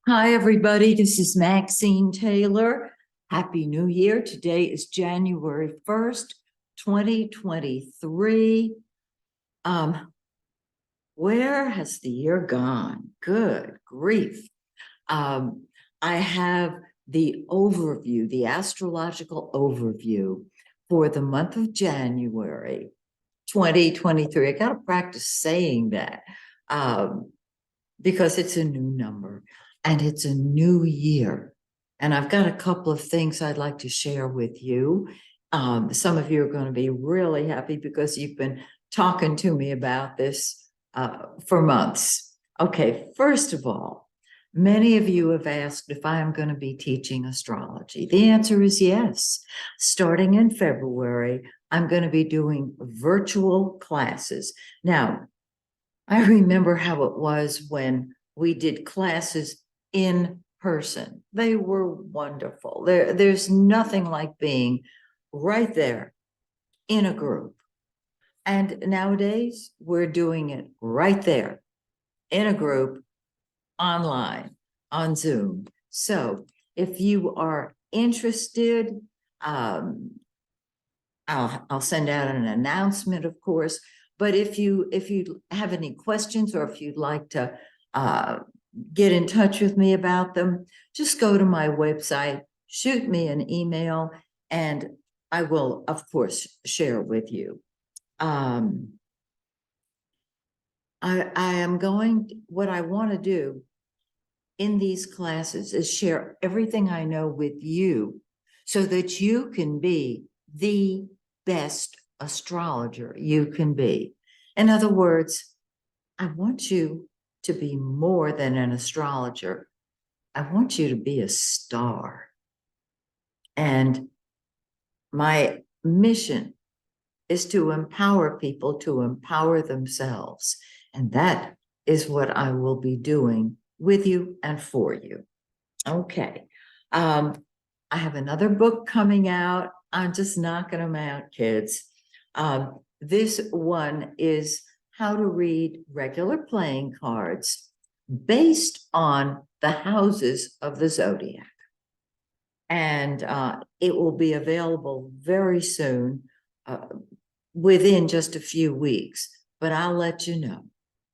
Hi, everybody. This is Maxine Taylor. Happy New Year. Today is January 1st, 2023. Where has the year gone? Good grief. Um, I have the overview, the astrological overview for the month of January 2023. I got to practice saying that. Because it's a new number and it's a new year. And I've got a couple of things I'd like to share with you. Some of you are going to be really happy because you've been talking to me about this for months. Okay, first of all, many of you have asked if I am going to be teaching astrology. The answer is yes. Starting in February, I'm going to be doing virtual classes. Now, I remember how it was when we did classes in person. They were wonderful. There's nothing like being right there in a group. And nowadays, we're doing it right there in a group, online, on Zoom. So if you are interested, I'll send out an announcement, of course. But if you have any questions or if you'd like to get in touch with me about them, just go to my website, shoot me an email, and I will, of course, share with you. I am going, what I want to do in these classes is share everything I know with you so that you can be the best astrologer you can be. In other words, I want you to be more than an astrologer. I want you to be a star. And my mission is to empower people to empower themselves. And that is what I will be doing with you and for you. Okay. I have another book coming out. I'm just knocking them out, kids. This one is how to read regular playing cards based on the houses of the zodiac. And it will be available very soon, within just a few weeks, but I'll let you know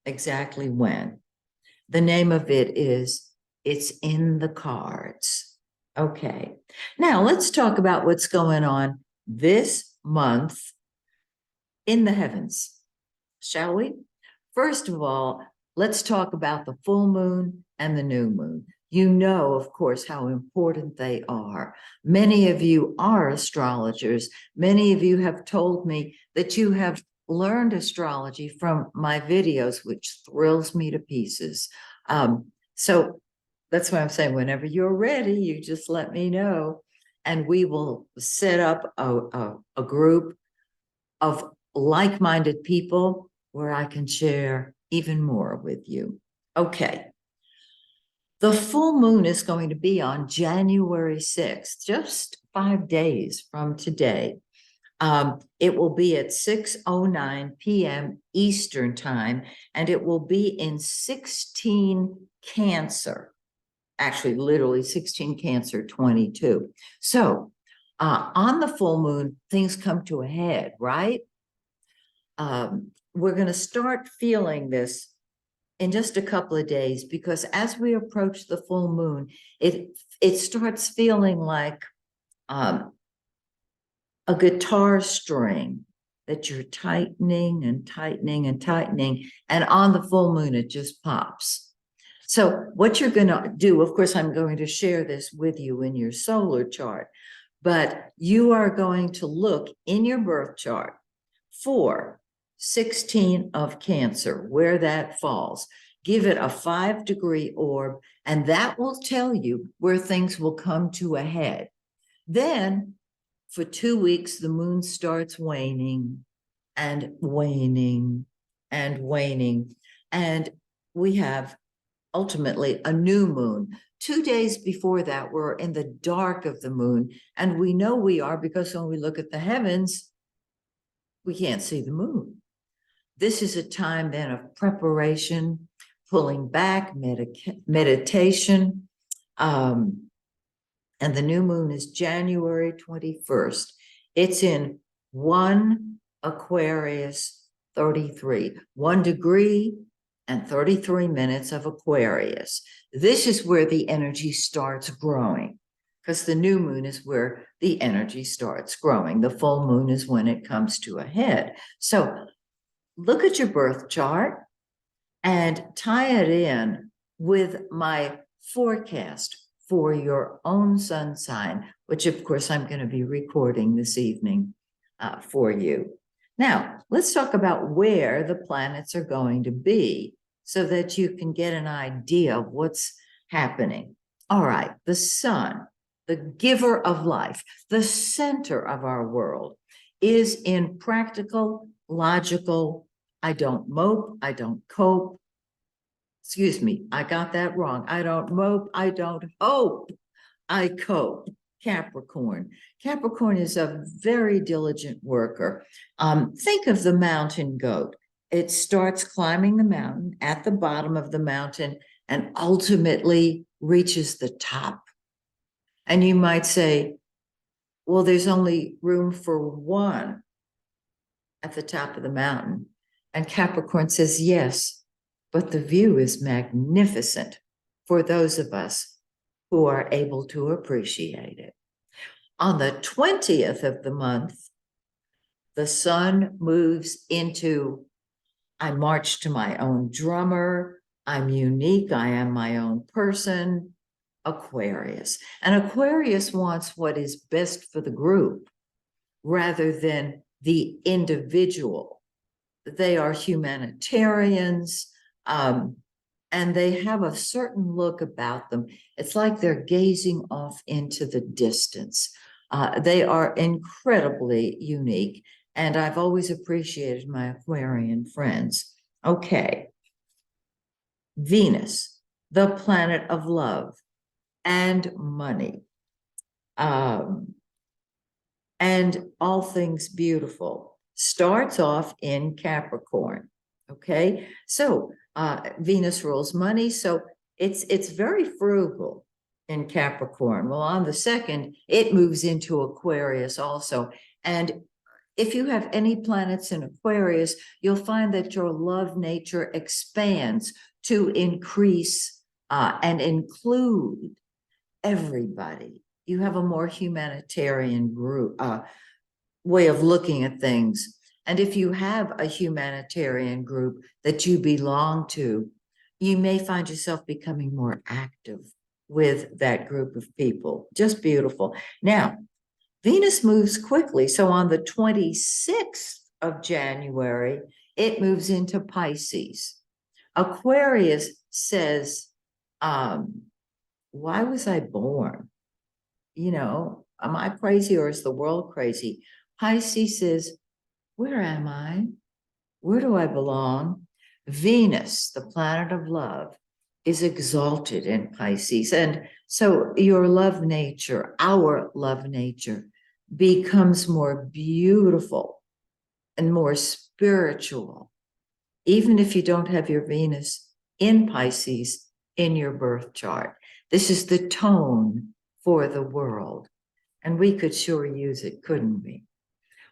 exactly when. The name of it is It's in the Cards. Okay. Now let's talk about what's going on this month in the heavens, shall we? First of all, let's talk about the full moon and the new moon. You know, of course, how important they are. Many of you are astrologers. Many of you have told me that you have learned astrology from my videos, which thrills me to pieces. So that's why I'm saying whenever you're ready, you just let me know. And we will set up a group of like-minded people where I can share even more with you. Okay. The full moon is going to be on January 6th, just 5 days from today. It will be at 6:09 p.m. Eastern time, and it will be in 16 Cancer. Actually, literally 16 Cancer 22. So on the full moon, things come to a head, right? We're going to start feeling this in just a couple of days, because as we approach the full moon, it starts feeling like a guitar string that you're tightening and tightening and tightening, and on the full moon it just pops. So what you're going to do, of course, I'm going to share this with you in your solar chart, but you are going to look in your birth chart for 16 of Cancer, where that falls. Give it a 5-degree orb, and that will tell you where things will come to a head. Then, for 2 weeks, the moon starts waning and waning and waning. And we have ultimately a new moon. 2 days before that, we're in the dark of the moon. And we know we are because when we look at the heavens, we can't see the moon. This is a time then of preparation. pulling back, meditation. And the new moon is January 21st. It's in 1 Aquarius 33, 1 degree and 33 minutes of Aquarius. This is where the energy starts growing, because the new moon is where the energy starts growing. The full moon is when it comes to a head. So look at your birth chart and tie it in with my forecast for your own sun sign, which of course I'm going to be recording this evening for you. Now, let's talk about where the planets are going to be so that you can get an idea of what's happening. All right, the sun, the giver of life, the center of our world, is in practical, logical, I don't mope, I don't cope. Excuse me, I got that wrong. I don't mope, I don't hope, I cope. Capricorn. Capricorn is a very diligent worker. Think of the mountain goat. It starts climbing the mountain at the bottom of the mountain and ultimately reaches the top. And you might say, well, there's only room for one at the top of the mountain. And Capricorn says, yes, but the view is magnificent for those of us who are able to appreciate it. On the 20th of the month, the sun moves into, I march to my own drummer, I'm unique, I am my own person, Aquarius. And Aquarius wants what is best for the group rather than the individual. They are humanitarians, and they have a certain look about them. It's like they're gazing off into the distance. They are incredibly unique, and I've always appreciated my Aquarian friends. Okay. Venus, the planet of love and money, and all things beautiful, starts off in Capricorn. Okay, so Venus rules money, so it's very frugal in Capricorn. Well, on the 2nd, it moves into Aquarius also. And if you have any planets in Aquarius, you'll find that your love nature expands to increase and include everybody. You have a more humanitarian group way of looking at things. And if you have a humanitarian group that you belong to, you may find yourself becoming more active with that group of people. Just beautiful. Now, Venus moves quickly. So on the 26th of January, it moves into Pisces. Aquarius says, why was I born? You know, am I crazy or is the world crazy? Pisces says, where am I? Where do I belong? Venus, the planet of love, is exalted in Pisces. And so your love nature, our love nature, becomes more beautiful and more spiritual, even if you don't have your Venus in Pisces in your birth chart. This is the tone for the world. And we could sure use it, couldn't we?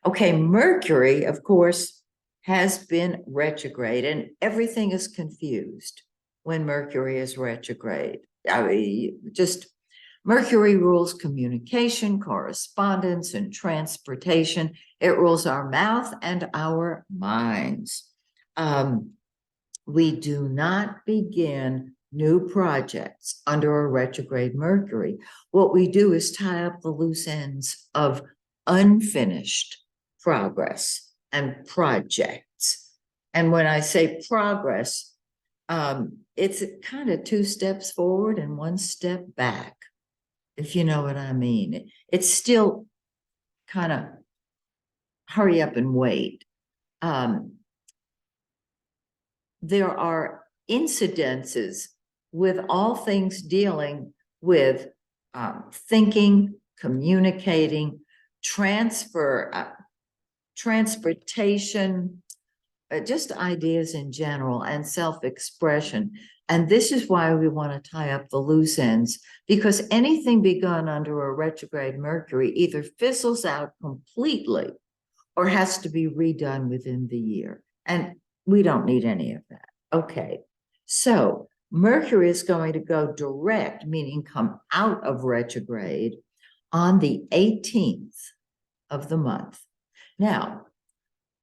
Okay, Mercury, of course, has been retrograde, and everything is confused when Mercury is retrograde. I mean, just Mercury rules communication, correspondence, and transportation. It rules our mouth and our minds. We do not begin new projects under a retrograde Mercury. What we do is tie up the loose ends of unfinished progress and projects. And when I say progress, it's kind of 2 steps forward and 1 step back, if you know what I mean. It's still kind of hurry up and wait. There are incidences with all things dealing with thinking, communicating, transportation, just ideas in general and self-expression. And this is why we want to tie up the loose ends, because anything begun under a retrograde Mercury either fizzles out completely or has to be redone within the year. And we don't need any of that. Okay. So Mercury is going to go direct, meaning come out of retrograde on the 18th of the month. Now,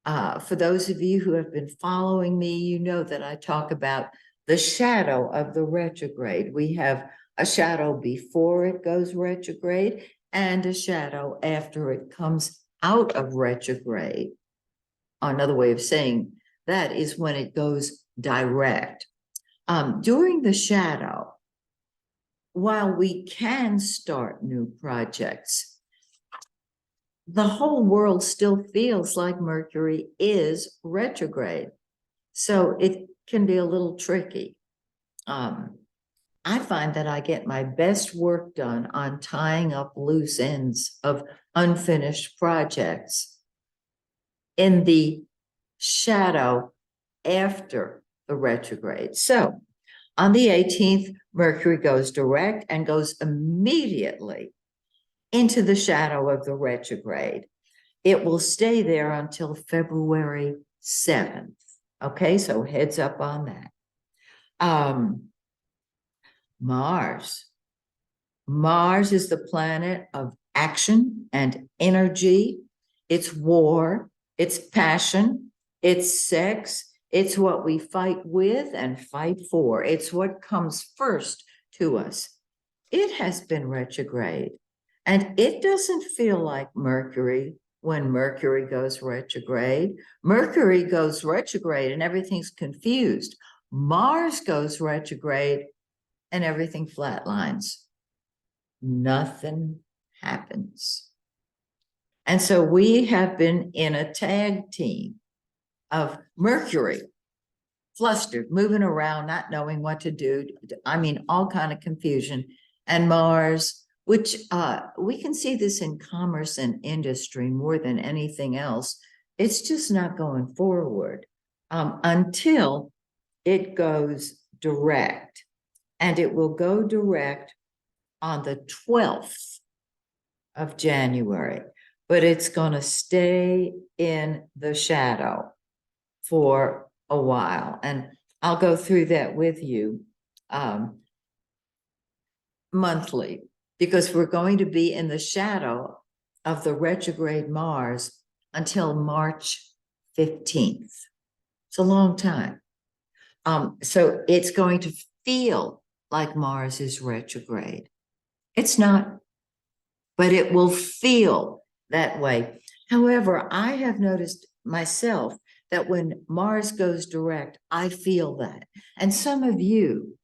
for those of you who have been following me, you know that I talk about the shadow of the retrograde. We have a shadow before it goes retrograde and a shadow after it comes out of retrograde. Another way of saying that is when it goes direct. During the shadow, while we can start new projects, the whole world still feels like Mercury is retrograde. So it can be a little tricky. I find that I get my best work done on tying up loose ends of unfinished projects in the shadow after the retrograde. So on the 18th, Mercury goes direct and goes immediately into the shadow of the retrograde. It will stay there until February 7th. Okay, so heads up on that. Mars. Mars is the planet of action and energy. It's war, it's passion, it's sex, it's what we fight with and fight for. It's what comes first to us. It has been retrograde, and it doesn't feel like Mercury when Mercury goes retrograde. Mercury goes retrograde and everything's confused. Mars goes retrograde and everything flatlines. Nothing happens. And so we have been in a tag team of Mercury, flustered, moving around, not knowing what to do. I mean, all kind of confusion. And Mars, which we can see this in commerce and industry more than anything else. It's just not going forward until it goes direct. And it will go direct on the 12th of January, but it's going to stay in the shadow for a while. And I'll go through that with you monthly, because we're going to be in the shadow of the retrograde Mars until March 15th. It's a long time. So it's going to feel like Mars is retrograde. It's not, but it will feel that way. However, I have noticed myself that when Mars goes direct, I feel that. And some of you,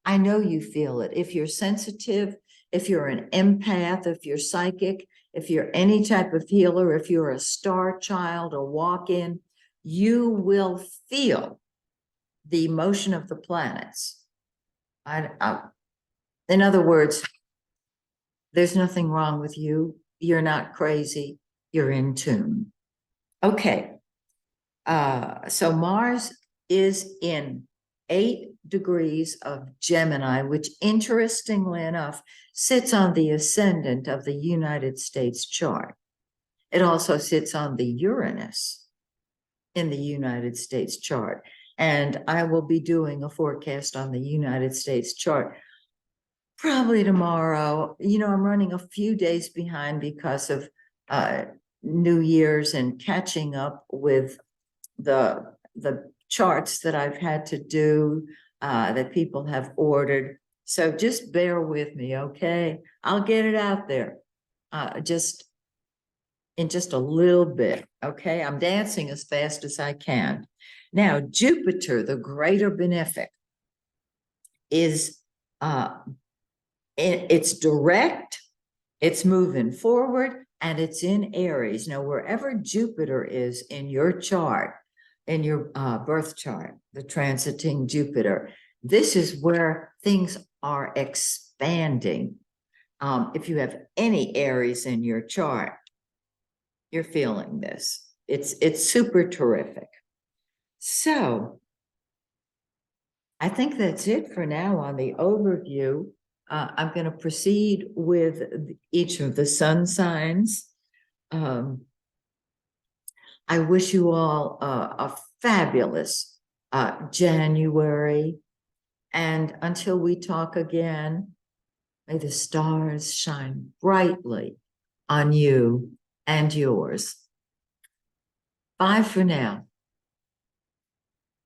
I know you feel it. If you're sensitive, if you're an empath, if you're psychic, if you're any type of healer, if you're a star child, a walk-in, you will feel the motion of the planets. In other words, there's nothing wrong with you. You're not crazy. You're in tune. Okay. So Mars is in 8 degrees of Gemini, which interestingly enough sits on the ascendant of the United States chart. It also sits on the Uranus in the United States chart. And I will be doing a forecast on the United States chart probably tomorrow. You know, I'm running a few days behind because of New Year's and catching up with the charts that I've had to do, that people have ordered. So just bear with me, okay? I'll get it out there just in just a little bit, okay? I'm dancing as fast as I can. Now, Jupiter, the greater benefic, is it's direct, it's moving forward, and it's in Aries. Now, wherever Jupiter is in your chart, in your birth chart, the transiting Jupiter, this is where things are expanding. If you have any Aries in your chart, you're feeling this. It's super terrific. So I think that's it for now on the overview. I'm going to proceed with each of the sun signs. I wish you all a fabulous January. And until we talk again, may the stars shine brightly on you and yours. Bye for now.